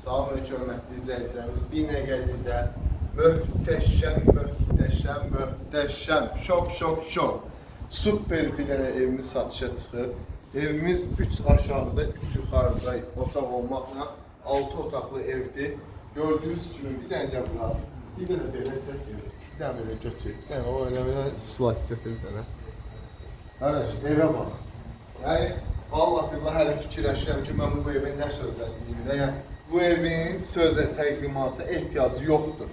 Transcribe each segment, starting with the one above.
Salam ve hörmətli izləyicilərimiz, bir nəqədidə möhtəşəm, şok, super bir dənə evimiz satışa çıxıb. Evimiz 3 aşağıda, 3 yuxarıda otaq olmaqla 6 otaqlı evdir. Gördüyünüz kimi bir dənə gəl bura, bir dənə belə çəkir, bir dənə belə götür, bir dənə o elə slide götür bir dənə. Qardaş, evə bax. Yəni, vallahi billah hələ fikirləşirəm ki, mən bu evin nə sözlədiyimi də, yəni bu evin sözlə təqdimata ehtiyacı yoxdur.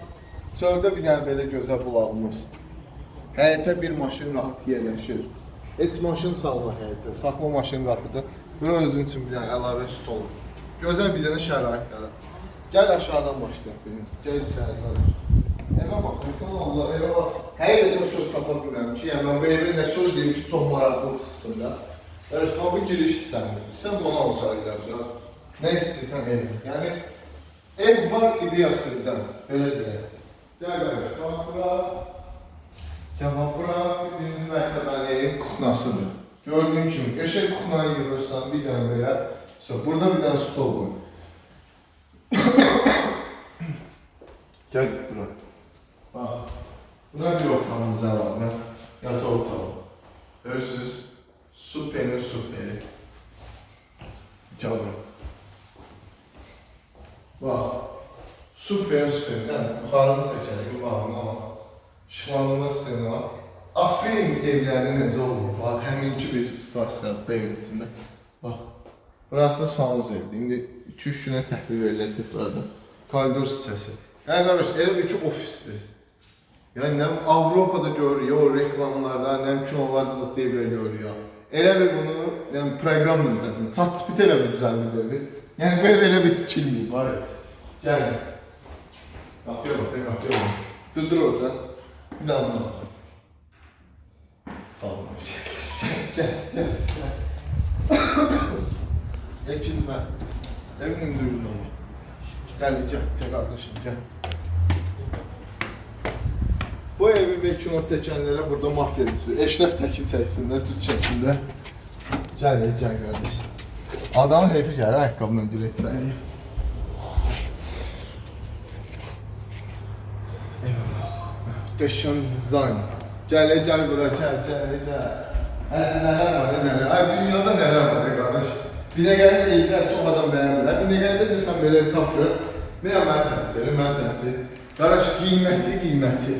Çöldə bir dənə belə gözəl bulağımız. Həyətə bir maşın rahat yerləşir. Heç maşın salma həyətə, saxma maşın qapıdır. Bura özün üçün bir dənə əlavə stol. Gözəl bir dənə şərait yarat. Gəl aşağıdan başlayaq birinci. Gəl içəri qardaş. Evə bax, insan Allah, evə bax. Həqiqətən söz tapa bilmirəm ki, yəni mən bu evə nə söz deyim ki, çox maraqlı çıxsın da. Qardaş, bu giriş hissəmiz. Sən ona olacaqlar da. Nə istəyirsən ev. Yəni, ev var ideya sizdən, belə deyək. Gəl qardaş, bax bura. Gəl bax bura, birinci mərtəbənin kuxnasıdır. Gördüyün kimi, qəşəng kuxnayı yığırsan, bir dənə belə. Burada bir dənə stol qoy. Gəl bura. Bax, bura bir otağımız əlavə. Yataq otağı. Görürsünüz, superi. Gəl bura. Bax, super. Yəni, yuxarını çəkərik, yuxarını al. İşıqlandırma sistemi var. Afrin evlərdə necə olur? Bax, həminki bir situasiyadır evin içində. Bax, burası sanuz evdir. İndi 2-3 günə təhvil veriləcək burada. Koridor hissəsi. Yəni, qardaş, elə bir ki, ofisdir. Yəni, nəm Avropada görürük, o reklamlarda, nəm kinolarda zıtlı evlər görürük. Elə bir bunu, yəni, proqramla düzəltmək. Çat-çipit elə bir düzəldir böyle. Yəni, bu ev elə bir tikilməyib, var et. Gəlin. Qapıya bax. Dur orada. Bir daha buna bax. Sağ olun. Gəl. Ekinmə. Evinin düğünü olur. Gəl qardaşım, gəl. Bu evi və kino çəkənlərə burada mafyacısı. Eşrəf Təkin çəksinlər, tut şəklində. Gəl qardaş. Adamın heyfi gəlir, ayaqqabını öncür etsən. Möhtəşəm dizayn. Gəl bura, gəl. Həzi nələr var, nələr. Ay, dünyada nələr var, qardaş. Binəqəli deyirlər, çox adam bəyənmirlər. Binəqəlidə ki, sən belə tapır. Mən təhsil. Qardaş, qiyməti.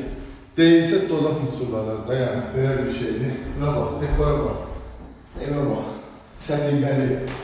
Deyilsə dodaq muçurlarlar da, yəni, belə bir şeydir. Bura bax, dekora bax. Evə bax, səliqəli.